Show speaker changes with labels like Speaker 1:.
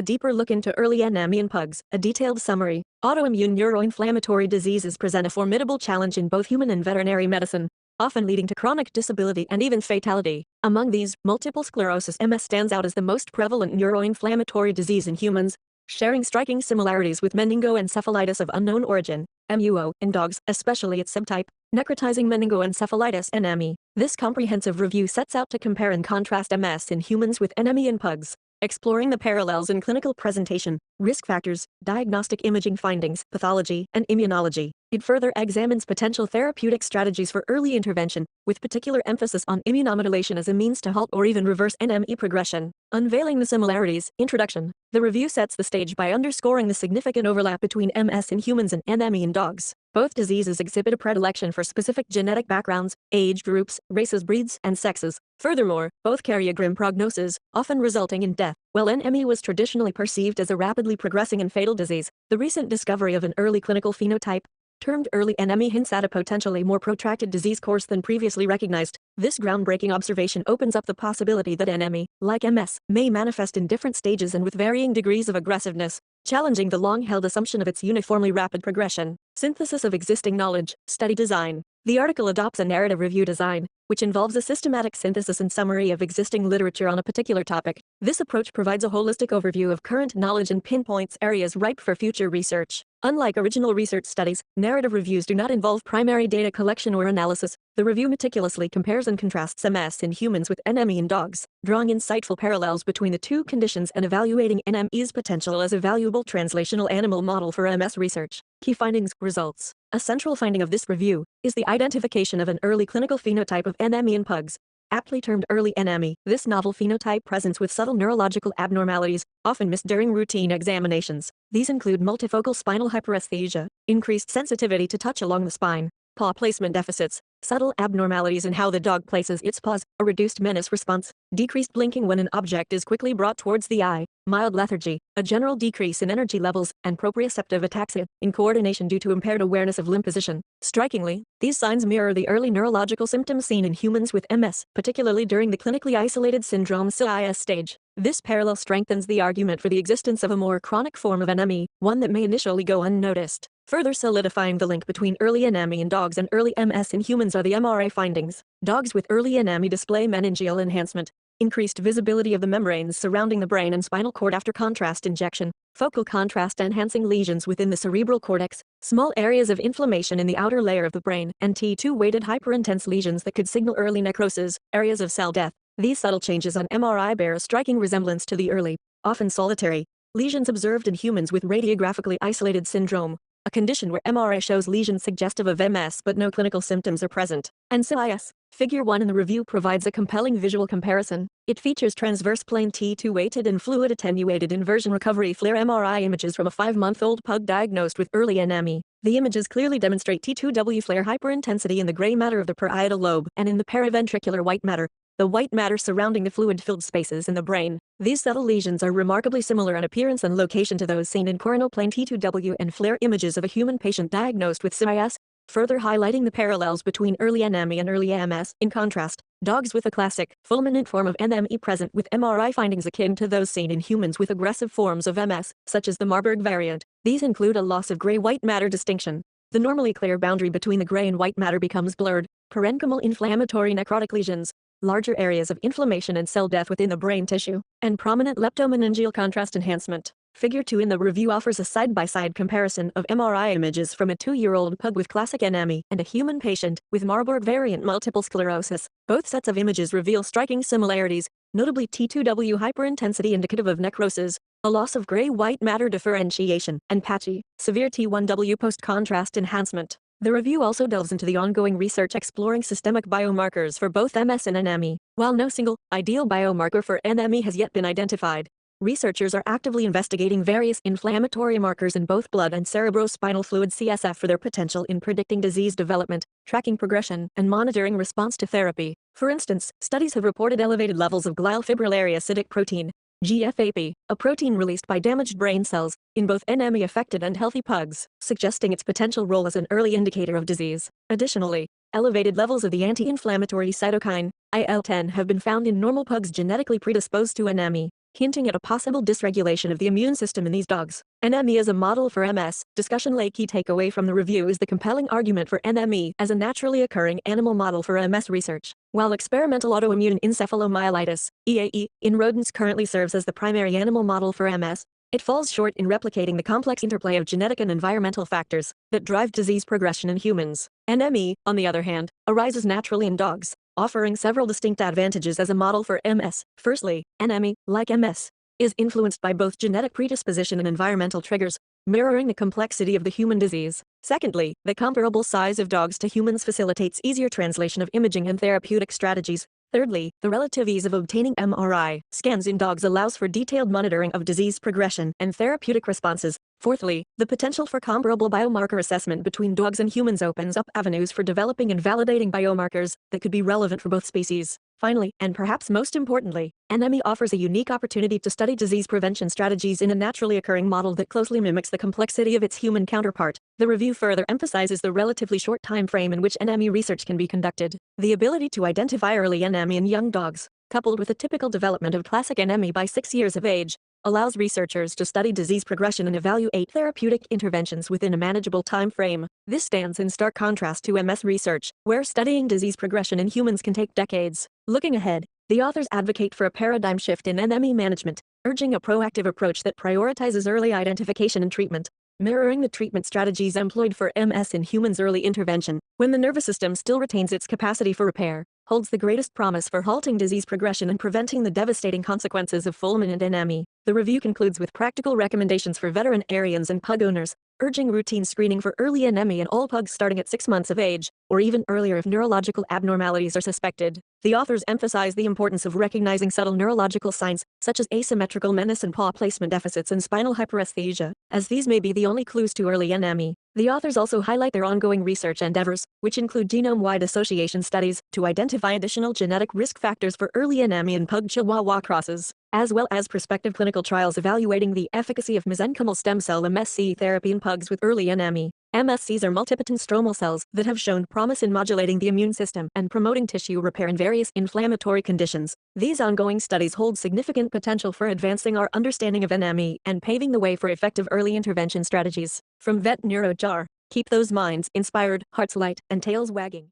Speaker 1: A deeper look into early NME in pugs. A detailed summary. Autoimmune neuroinflammatory diseases present a formidable challenge in both human and veterinary medicine, often leading to chronic disability and even fatality. Among these, multiple sclerosis (MS) stands out as the most prevalent neuroinflammatory disease in humans, sharing striking similarities with meningoencephalitis of unknown origin, MUO, in dogs, especially its subtype, necrotizing meningoencephalitis (NME). This comprehensive review sets out to compare and contrast MS in humans with NME in pugs, exploring the parallels in clinical presentation, risk factors, diagnostic imaging findings, pathology, and immunology. It further examines potential therapeutic strategies for early intervention, with particular emphasis on immunomodulation as a means to halt or even reverse NME progression. Unveiling the similarities. Introduction. The review sets the stage by underscoring the significant overlap between MS in humans and NME in dogs. Both diseases exhibit a predilection for specific genetic backgrounds, age groups, races, breeds, and sexes. Furthermore, both carry a grim prognosis, often resulting in death. While NME was traditionally perceived as a rapidly progressing and fatal disease, the recent discovery of an early clinical phenotype, termed early NME, hints at a potentially more protracted disease course than previously recognized. This groundbreaking observation opens up the possibility that NME, like MS, may manifest in different stages and with varying degrees of aggressiveness, challenging the long-held assumption of its uniformly rapid progression. Synthesis of existing knowledge. Study design. The article adopts a narrative review design, which involves a systematic synthesis and summary of existing literature on a particular topic. This approach provides a holistic overview of current knowledge and pinpoints areas ripe for future research. Unlike original research studies, narrative reviews do not involve primary data collection or analysis. The review meticulously compares and contrasts MS in humans with NME in dogs, drawing insightful parallels between the two conditions and evaluating NME's potential as a valuable translational animal model for MS research. Key findings. Results. A central finding of this review is the identification of an early clinical phenotype of NME in pugs, aptly termed early NME. This novel phenotype presents with subtle neurological abnormalities, often missed during routine examinations. These include multifocal spinal hyperesthesia, increased sensitivity to touch along the spine, paw placement deficits, subtle abnormalities in how the dog places its paws, a reduced menace response, decreased blinking when an object is quickly brought towards the eye, mild lethargy, a general decrease in energy levels, and proprioceptive ataxia, incoordination due to impaired awareness of limb position. Strikingly, these signs mirror the early neurological symptoms seen in humans with MS, particularly during the clinically isolated syndrome CIS stage. This parallel strengthens the argument for the existence of a more chronic form of NME, one that may initially go unnoticed. Further solidifying the link between early NME in dogs and early MS in humans are the MRI findings. Dogs with early NME display meningeal enhancement, increased visibility of the membranes surrounding the brain and spinal cord after contrast injection, focal contrast enhancing lesions within the cerebral cortex, small areas of inflammation in the outer layer of the brain, and T2-weighted hyperintense lesions that could signal early necrosis, areas of cell death. These subtle changes on MRI bear a striking resemblance to the early, often solitary, lesions observed in humans with radiographically isolated syndrome, a condition where MRI shows lesions suggestive of MS but no clinical symptoms are present. And CIS. Figure 1 in the review provides a compelling visual comparison. It features transverse plane T2-weighted and fluid attenuated inversion recovery FLAIR MRI images from a 5-month-old pug diagnosed with early NME. The images clearly demonstrate T2W FLAIR hyperintensity in the gray matter of the parietal lobe and in the paraventricular white matter, the white matter surrounding the fluid-filled spaces in the brain. These subtle lesions are remarkably similar in appearance and location to those seen in coronal plane T2W and FLAIR images of a human patient diagnosed with CIS, further highlighting the parallels between early NME and early MS. In contrast, dogs with a classic, fulminant form of NME present with MRI findings akin to those seen in humans with aggressive forms of MS, such as the Marburg variant. These include a loss of gray-white matter distinction. The normally clear boundary between the gray and white matter becomes blurred, parenchymal inflammatory necrotic lesions, larger areas of inflammation and cell death within the brain tissue, and prominent leptomeningeal contrast enhancement. Figure 2 in the review offers a side-by-side comparison of MRI images from a 2-year-old pug with classic NME and a human patient with Marburg variant multiple sclerosis. Both sets of images reveal striking similarities, notably T2W hyperintensity indicative of necrosis, a loss of gray-white matter differentiation, and patchy, severe T1W post-contrast enhancement. The review also delves into the ongoing research exploring systemic biomarkers for both MS and NME. While no single, ideal biomarker for NME has yet been identified, researchers are actively investigating various inflammatory markers in both blood and cerebrospinal fluid (CSF) for their potential in predicting disease development, tracking progression, and monitoring response to therapy. For instance, studies have reported elevated levels of glial fibrillary acidic protein, GFAP, a protein released by damaged brain cells, in both NME-affected and healthy pugs, suggesting its potential role as an early indicator of disease. Additionally, elevated levels of the anti-inflammatory cytokine, IL-10, have been found in normal pugs genetically predisposed to NME. hinting at a possible dysregulation of the immune system in these dogs. NME as a model for MS. Discussion. Key takeaway from the review is the compelling argument for NME as a naturally occurring animal model for MS research. While experimental autoimmune encephalomyelitis, EAE, in rodents currently serves as the primary animal model for MS, it falls short in replicating the complex interplay of genetic and environmental factors that drive disease progression in humans. NME, on the other hand, arises naturally in dogs, offering several distinct advantages as a model for MS. Firstly, NME, like MS, is influenced by both genetic predisposition and environmental triggers, mirroring the complexity of the human disease. Secondly, the comparable size of dogs to humans facilitates easier translation of imaging and therapeutic strategies. Thirdly, the relative ease of obtaining MRI scans in dogs allows for detailed monitoring of disease progression and therapeutic responses. Fourthly, the potential for comparable biomarker assessment between dogs and humans opens up avenues for developing and validating biomarkers that could be relevant for both species. Finally, and perhaps most importantly, NME offers a unique opportunity to study disease prevention strategies in a naturally occurring model that closely mimics the complexity of its human counterpart. The review further emphasizes the relatively short time frame in which NME research can be conducted. The ability to identify early NME in young dogs, coupled with the typical development of classic NME by 6 years of age, allows researchers to study disease progression and evaluate therapeutic interventions within a manageable time frame. This stands in stark contrast to MS research, where studying disease progression in humans can take decades. Looking ahead, the authors advocate for a paradigm shift in NME management, urging a proactive approach that prioritizes early identification and treatment, mirroring the treatment strategies employed for MS in humans. Early intervention, when the nervous system still retains its capacity for repair, holds the greatest promise for halting disease progression and preventing the devastating consequences of fulminant NME. The review concludes with practical recommendations for veterinarians and pug owners, urging routine screening for early NME in all pugs starting at 6 months of age, or even earlier if neurological abnormalities are suspected. The authors emphasize the importance of recognizing subtle neurological signs, such as asymmetrical menace and paw placement deficits and spinal hyperesthesia, as these may be the only clues to early NME. The authors also highlight their ongoing research endeavors, which include genome-wide association studies, to identify additional genetic risk factors for early NME in pug-chihuahua crosses, as well as prospective clinical trials evaluating the efficacy of mesenchymal stem cell MSC therapy in pugs with early NME. MSCs are multipotent stromal cells that have shown promise in modulating the immune system and promoting tissue repair in various inflammatory conditions. These ongoing studies hold significant potential for advancing our understanding of NME and paving the way for effective early intervention strategies. From Vet Neuro Jar, keep those minds inspired, hearts light, and tails wagging.